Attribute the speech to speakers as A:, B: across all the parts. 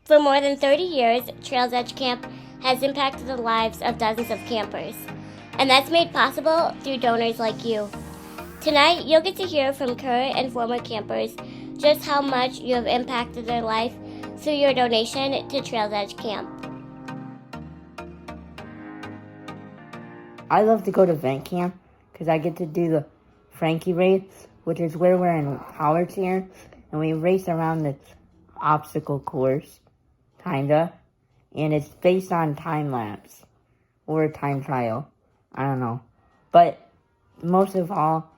A: For more than 30 years, Trails Edge Camp has impacted the lives of dozens of campers, and that's made possible through donors like you. Tonight, you'll get to hear from current and former campers just how much you have impacted their life through your donation to Trails Edge Camp.
B: I love to go to vent camp because I get to do the Frankie race, which is where we're in collards here, and we race around this obstacle course, kinda, and it's based on time lapse or time trial. I don't know, but most of all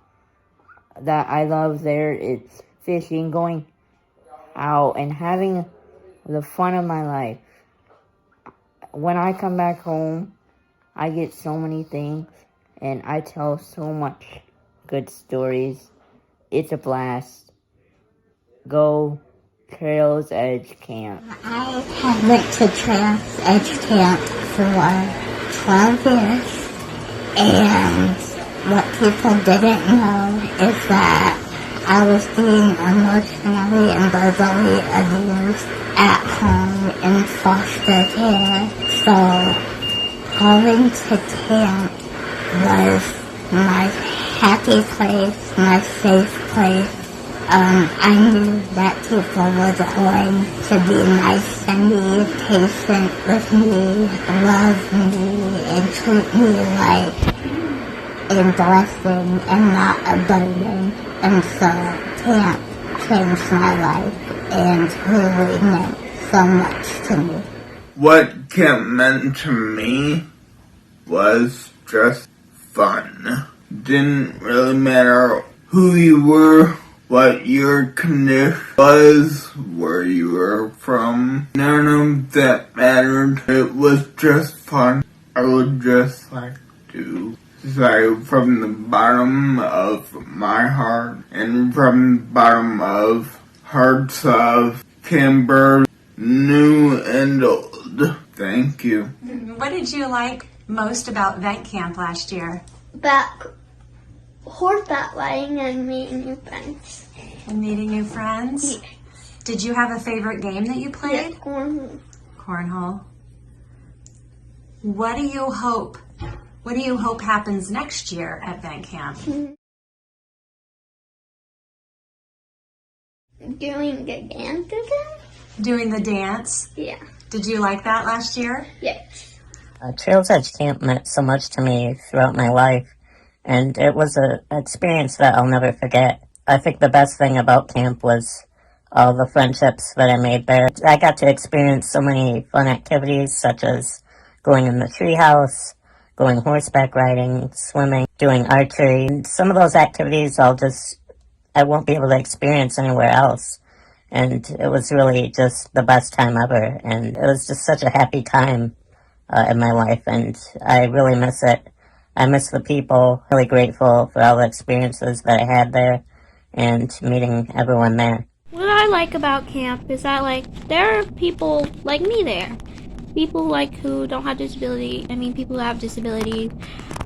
B: that I love there is fishing, going out, and having the fun of my life. When I come back home, I get so many things, and I tell so much good stories. It's a blast. Go Trails Edge Camp.
C: I have went to Trails Edge Camp for 12 years, and what people didn't know is that I was being emotionally and verbally abused at home in foster care. So going to camp was my happy place, my safe place. I knew that people were going to be nice and be patient with me, love me, and treat me like a blessing and not a burden. And so camp changed my life and really meant so much to me.
D: What camp meant to me was just fun. Didn't really matter who you were, what your condition was, where you were from. None of that mattered. It was just fun. I would just like to say from the bottom of my heart and from the bottom of hearts of campers, new and old. Thank you.
E: What did you like most about Vent Camp last year?
A: About horseback riding and meeting new friends.
E: And meeting new friends?
A: Yeah.
E: Did you have a favorite game that you played?
A: Yeah, cornhole.
E: Cornhole. What do you hope happens next year at Vent Camp?
A: Doing the dance again?
E: Doing the dance?
A: Yeah.
E: Did you like that last year?
A: Yes.
B: Trails Edge Camp meant so much to me throughout my life, and it was an experience that I'll never forget. I think the best thing about camp was all the friendships that I made there. I got to experience so many fun activities, such as going in the treehouse, going horseback riding, swimming, doing archery. And some of those activities I won't be able to experience anywhere else. And it was really just the best time ever. And it was just such a happy time in my life, and I really miss it. I miss the people, really grateful for all the experiences that I had there and meeting everyone there.
F: What I like about camp is that there are people like me there. People who don't have disability, people who have disabilities,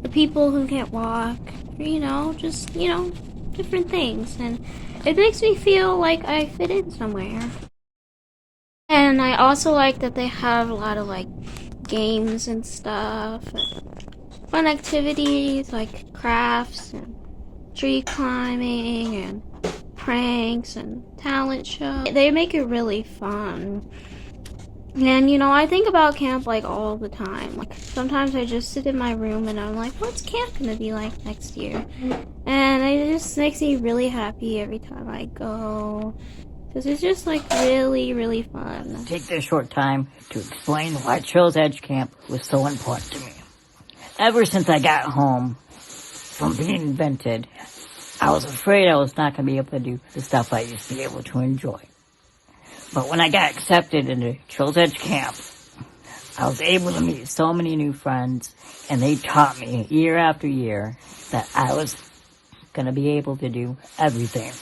F: the people who can't walk, different things. And it makes me feel like I fit in somewhere. And I also like that they have a lot of games and stuff, and fun activities like crafts and tree climbing and pranks and talent shows. They make it really fun. And I think about camp all the time. Sometimes I just sit in my room and I'm like, what's camp gonna be like next year? And it just makes me really happy every time I go, because it's just really, really fun.
G: Take this short time to explain why Trails Edge Camp was so important to me. Ever since I got home from being invented, I was afraid I was not going to be able to do the stuff I used to be able to enjoy. But when I got accepted into Trails Edge Camp, I was able to meet so many new friends, and they taught me year after year that I was going to be able to do everything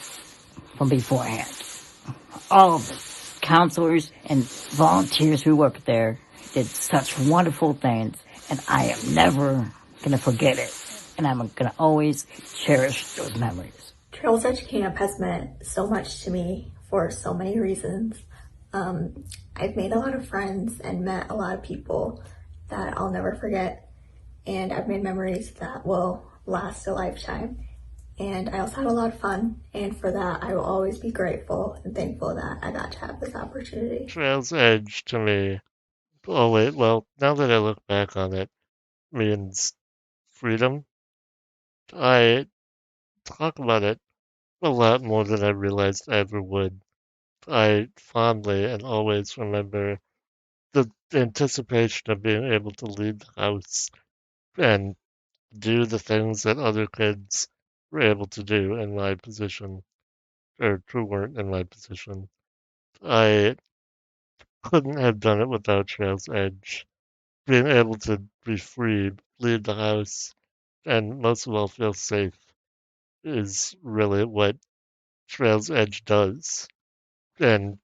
G: from beforehand. All of the counselors and volunteers who worked there did such wonderful things, and I am never going to forget it, and I'm going to always cherish those memories.
H: Trails Edge Camp has meant so much to me for so many reasons. I've made a lot of friends and met a lot of people that I'll never forget, and I've made memories that will last a lifetime. And I also had a lot of fun, and for that I will always be grateful and thankful that I got to have this opportunity.
I: Trail's Edge to me, oh wait, well, now that I look back on it, means freedom. I talk about it a lot more than I realized I ever would. I fondly and always remember the anticipation of being able to leave the house and do the things that other kids were able to do in my position, or who weren't in my position. I couldn't have done it without Trail's Edge. Being able to be free, leave the house, and most of all feel safe is really what Trail's Edge does. And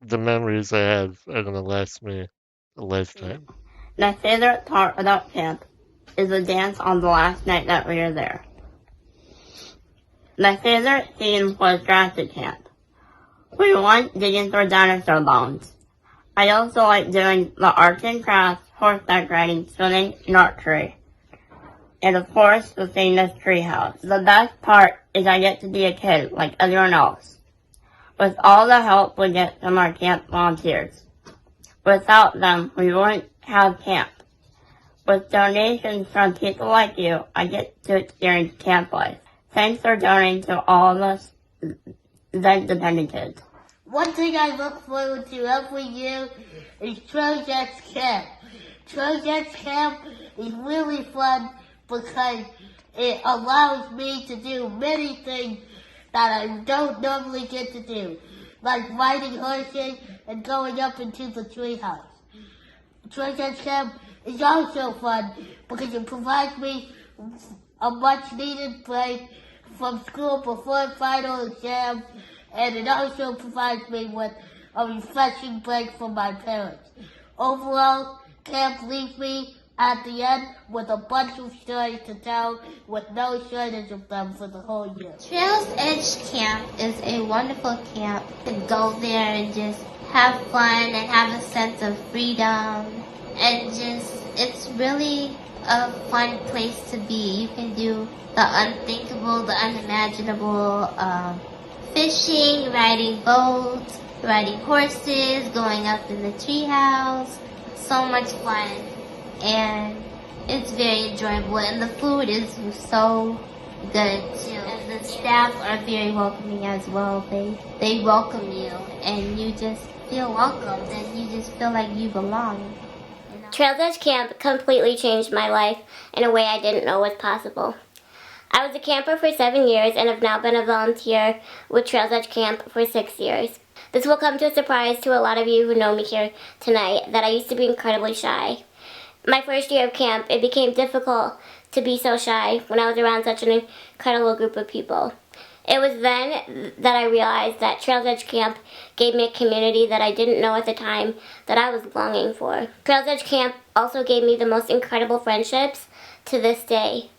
I: the memories I have are going to last me a lifetime.
B: My favorite part about camp is the dance on the last night that we were there. My favorite theme was Jurassic Camp. We went digging for dinosaur bones. I also like doing the arts and crafts, horseback riding, swimming, and archery. And of course, the famous treehouse. The best part is I get to be a kid like everyone else, with all the help we get from our camp volunteers. Without them, we wouldn't have camp. With donations from people like you, I get to experience camp life. Thanks for donating to all of us event-dependent kids.
J: One thing I look forward to every year is Project Camp. Project Camp is really fun because it allows me to do many things that I don't normally get to do, like riding horses and going up into the treehouse. Project Camp is also fun because it provides me a much needed break from school before final exam, and it also provides me with a refreshing break from my parents. Overall, camp leaves me at the end with a bunch of stories to tell with no shortage of them for the whole year.
K: Trails Edge Camp is a wonderful camp. You can go there and just have fun and have a sense of freedom. And just, it's really a fun place to be. You can do the unthinkable, the unimaginable, fishing, riding boats, riding horses, going up in the treehouse. So much fun. And it's very enjoyable. And the food is so good too. And the staff are very welcoming as well. They welcome you and you just feel welcomed and you just feel like you belong.
A: Trails Edge Camp completely changed my life in a way I didn't know was possible. I was a camper for 7 years and have now been a volunteer with Trails Edge Camp for 6 years. This will come to a surprise to a lot of you who know me here tonight that I used to be incredibly shy. My first year of camp, it became difficult to be so shy when I was around such an incredible group of people. It was then that I realized that Trails Edge Camp gave me a community that I didn't know at the time that I was longing for. Trails Edge Camp also gave me the most incredible friendships to this day.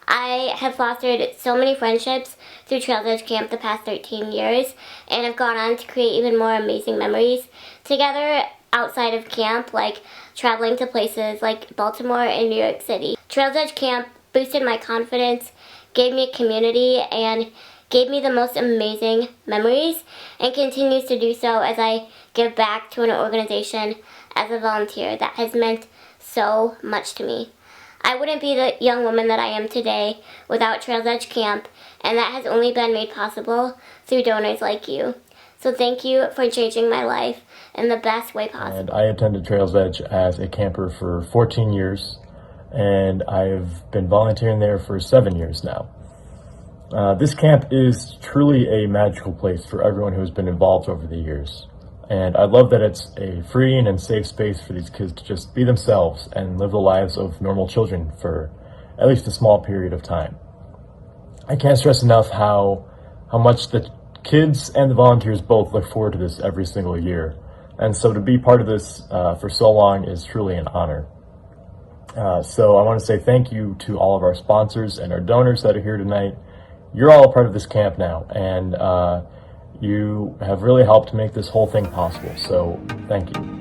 A: I have fostered so many friendships through Trails Edge Camp the past 13 years and have gone on to create even more amazing memories together outside of camp, like traveling to places like Baltimore and New York City. Trails Edge Camp boosted my confidence, gave me a community, and gave me the most amazing memories, and continues to do so as I give back to an organization as a volunteer that has meant so much to me. I wouldn't be the young woman that I am today without Trails Edge Camp, and that has only been made possible through donors like you. So thank you for changing my life in the best way possible.
L: And I attended Trails Edge as a camper for 14 years, and I've been volunteering there for 7 years now. This camp is truly a magical place for everyone who has been involved over the years. And I love that it's a freeing and safe space for these kids to just be themselves and live the lives of normal children for at least a small period of time. I can't stress enough how much the kids and the volunteers both look forward to this every single year. And so to be part of this for so long is truly an honor. So I want to say thank you to all of our sponsors and our donors that are here tonight. You're all a part of this camp now, and You have really helped make this whole thing possible, so thank you.